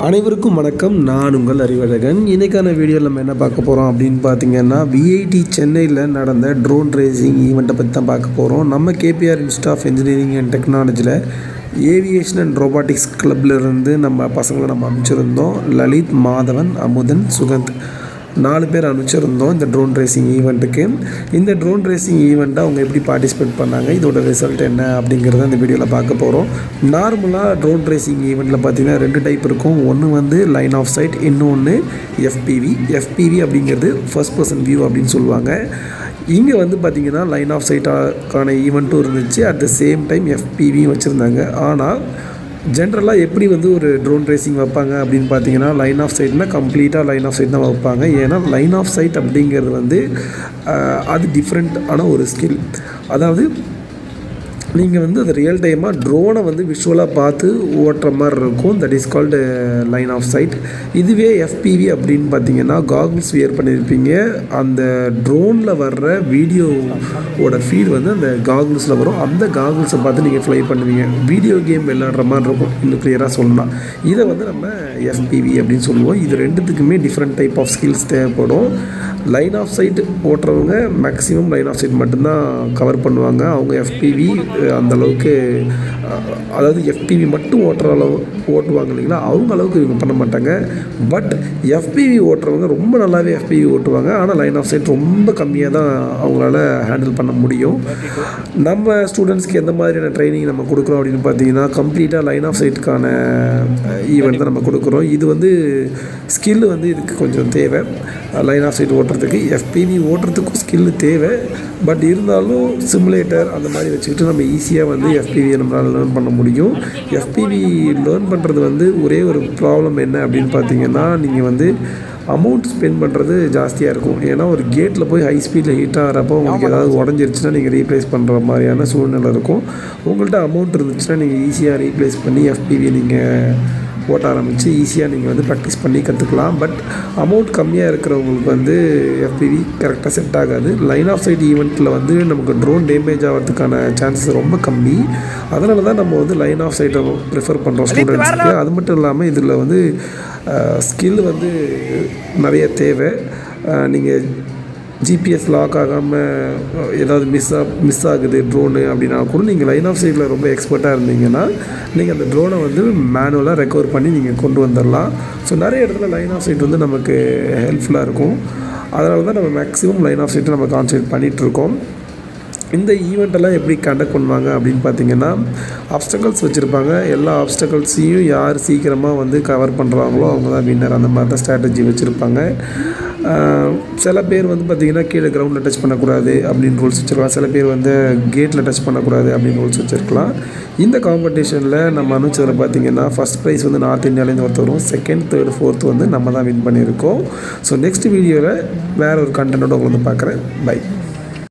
அனைவருக்கும் வணக்கம். நான் உங்கள் அறிவழகன். இன்றைக்கான வீடியோவில் நம்ம என்ன பார்க்க போகிறோம் அப்படின்னு பார்த்தீங்கன்னா, விஐடி சென்னையில் நடந்த ட்ரோன் ரேசிங் ஈவெண்ட்டை பற்றி தான் பார்க்க போகிறோம். நம்ம KPR institute of engineering and டெக்னாலஜியில் ஏவியேஷன் அண்ட் ரோபாட்டிக்ஸ் கிளப்லேருந்து நம்ம பசங்களை நம்ம அனுப்பிச்சிருந்தோம். லலித், மாதவன், அமுதன், சுகந்த் 4 பேர் அனுப்பிச்சிருந்தோம் இந்த ட்ரோன் ரேசிங் ஈவெண்ட்டுக்கு. இந்த ட்ரோன் ரேசிங் ஈவெண்ட்டை அவங்க எப்படி பார்ட்டிசிபேட் பண்ணாங்க, இதோட ரிசல்ட் என்ன அப்படிங்கிறத இந்த வீடியோவில் பார்க்க போகிறோம். நார்மலாக ட்ரோன் ரேசிங் ஈவெண்ட்டில் பார்த்திங்கன்னா 2 டைப் இருக்கும். ஒன்று வந்து லைன் ஆஃப் சைட், இன்னொன்று எஃபிவி அப்படிங்கிறது ஃபர்ஸ்ட் பர்சன் வியூ அப்படின்னு சொல்லுவாங்க. இங்கே வந்து பார்த்திங்கன்னா லைன் ஆஃப் சைட்டாக்கான ஈவெண்ட்டும் இருந்துச்சு, அட் த சேம் டைம் எஃபிவியும் வச்சுருந்தாங்க. ஆனால் ஜென்ரலாக எப்படி வந்து ஒரு ட்ரோன் ரேசிங் வைப்பாங்க அப்படின்னு பார்த்தீங்கன்னா, லைன் ஆஃப் சைட்னால் கம்ப்ளீட்டாக லைன் ஆஃப் சைட் தான் வைப்பாங்க. ஏன்னா லைன் ஆஃப் சைட் அப்படிங்கிறது வந்து அது டிஃப்ரெண்ட்டான ஒரு ஸ்கில். அதாவது நீங்கள் வந்து அது ரியல் டைமாக ட்ரோனை வந்து விஷுவலாக பார்த்து ஓட்டுற மாதிரி இருக்கும். That is called line of sight. இதுவே எஃபிவி அப்படின்னு பார்த்தீங்கன்னா காகுல்ஸ் வியர் பண்ணியிருப்பீங்க. அந்த ட்ரோனில் வர்ற வீடியோவோட ஃபீட் வந்து அந்த காகுல்ஸில் வரும். அந்த காகுல்ஸை பார்த்து நீங்கள் ஃப்ளை பண்ணுவீங்க. வீடியோ கேம் விளையாடுற மாதிரி இருக்கும், இன்னும் கிளியராக சொல்லலாம். இதை வந்து நம்ம எஃபிவி அப்படின்னு சொல்லுவோம். இது ரெண்டுத்துக்குமே டிஃப்ரெண்ட் டைப் ஆஃப் ஸ்கில்ஸ் தேவைப்படும். லைன் ஆஃப் சைட் ஓட்டுறவங்க மேக்ஸிமம் லைன் ஆஃப் சைட் மட்டும்தான் கவர் பண்ணுவாங்க. அவங்க எஃபிவி அந்தளவுக்கு, அதாவது எஃபிவி மட்டும் ஓட்டுவாங்க இல்லைங்களா, அவங்க அளவுக்கு இவங்க பண்ண மாட்டாங்க. பட் எஃபிவி ஓட்டுறவங்க ரொம்ப நல்லாவே எஃபிவி ஓட்டுவாங்க. ஆனால் லைன் ஆஃப் சைட் ரொம்ப கம்மியாக தான் அவங்களால ஹேண்டில் பண்ண முடியும். நம்ம ஸ்டூடெண்ட்ஸ்க்கு எந்த மாதிரியான ட்ரைனிங் நம்ம கொடுக்குறோம் அப்படின்னு பார்த்தீங்கன்னா, கம்ப்ளீட்டாக லைன் ஆஃப் சைட்டுக்கான ஈவெண்ட் தான் நம்ம கொடுக்குறோம். இது வந்து ஸ்கில்லு வந்து இதுக்கு கொஞ்சம் தேவை. லைன் ஆஃப் சைட் ஓட்டுறதுக்கு எஃபிவி ஓட்டுறதுக்கும் ஸ்கில்லு தேவை. பட் இருந்தாலும் சிமுலேட்டர் அந்த மாதிரி வச்சுக்கிட்டு நம்ம ஈஸியாக வந்து எஃபிவியை நம்மளால் லேர்ன் பண்ண முடியும். எஃபிவி லேர்ன் பண்ணுறது வந்து ஒரே ஒரு ப்ராப்ளம் என்ன அப்படின்னு பார்த்தீங்கன்னா, நீங்கள் வந்து அமௌண்ட் ஸ்பெண்ட் பண்ணுறது ஜாஸ்தியாக இருக்கும். ஏன்னா ஒரு கேட்டில் போய் ஹை ஸ்பீடில் ஹீட் ஆகிறப்போ உங்களுக்கு ஏதாவது உடஞ்சிருச்சுன்னா நீங்கள் ரீப்ளேஸ் பண்ணுற மாதிரியான சூழ்நிலை இருக்கும். உங்கள்கிட்ட அமௌண்ட் இருந்துச்சுன்னா நீங்கள் ஈஸியாக ரீப்ளேஸ் பண்ணி எஃபிவி நீங்கள் ஓட்ட ஆரம்பித்து ஈஸியாக நீங்கள் வந்து ப்ராக்டிஸ் பண்ணி கற்றுக்கலாம். பட் அமௌண்ட் கம்மியாக இருக்கிறவங்களுக்கு வந்து எஃபிவி கரெக்டாக செட் ஆகாது. லைன் ஆஃப் சைட் ஈவெண்ட்டில் வந்து நமக்கு ட்ரோன் டேமேஜ் ஆகிறதுக்கான சான்சஸ் ரொம்ப கம்மி. அதனால தான் நம்ம வந்து லைன் ஆஃப் சைட்டை ப்ரிஃபர் பண்ணுறோம் ஸ்டூடெண்ட்ஸுக்கு. அது மட்டும் இல்லாமல் இதில் வந்து ஸ்கில் வந்து நிறைய தேவை. நீங்கள் ஜிபிஎஸ் லாக் ஆகாமல் ஏதாவது மிஸ் ஆகுது ட்ரோனு அப்படின்னா கூட நீங்கள் லைன் ஆஃப் சைட்டில் ரொம்ப எக்ஸ்பர்ட்டாக இருந்தீங்கன்னா நீங்கள் அந்த ட்ரோனை வந்து மேனுவலாக ரெக்கவர் பண்ணி நீங்கள் கொண்டு வந்துடலாம். ஸோ நிறைய இடத்துல லைன் ஆஃப் சைட் வந்து நமக்கு ஹெல்ப்ஃபுல்லாக இருக்கும். அதனால தான் நம்ம மேக்ஸிமம் லைன் ஆஃப் சைட்டை நம்ம கான்சன்ட்ரேட் பண்ணிகிட்ருக்கோம். இந்த ஈவெண்ட்டெல்லாம் எப்படி கண்டக்ட் பண்ணுவாங்க அப்படின்னு பார்த்தீங்கன்னா, ஆப்ஸ்டக்கல்ஸ் வச்சுருப்பாங்க. எல்லா ஆப்ஸ்டக்கல்ஸையும் யார் சீக்கிரமாக வந்து கவர் பண்ணுறாங்களோ அவங்க தான் வின்னர். அந்த மாதிரி தான் ஸ்ட்ராட்டஜி வச்சுருப்பாங்க. சில பேர் வந்து பார்த்திங்கன்னா கீழே கிரவுண்டில் டச் பண்ணக்கூடாது அப்படின்னு ரூல்ஸ் வச்சுருக்கலாம். சில பேர் வந்து கேட்டில் டச் பண்ணக்கூடாது அப்படின்னு ரூல்ஸ் வச்சுருக்கலாம். இந்த காம்படிஷனில் நம்ம அனுப்பிச்சதில் பார்த்திங்கன்னா ஃபஸ்ட் ப்ரைஸ் வந்து நார்த் இந்தியாவிலேருந்து ஒருத்தரும், செகண்ட், தேர்டு, ஃபோர்த்து வந்து நம்ம தான் வின் பண்ணியிருக்கோம். ஸோ நெக்ஸ்ட் வீடியோவில் வேறு ஒரு கண்டென்ட்டோட உங்களை வந்து பார்க்குறேன். பை.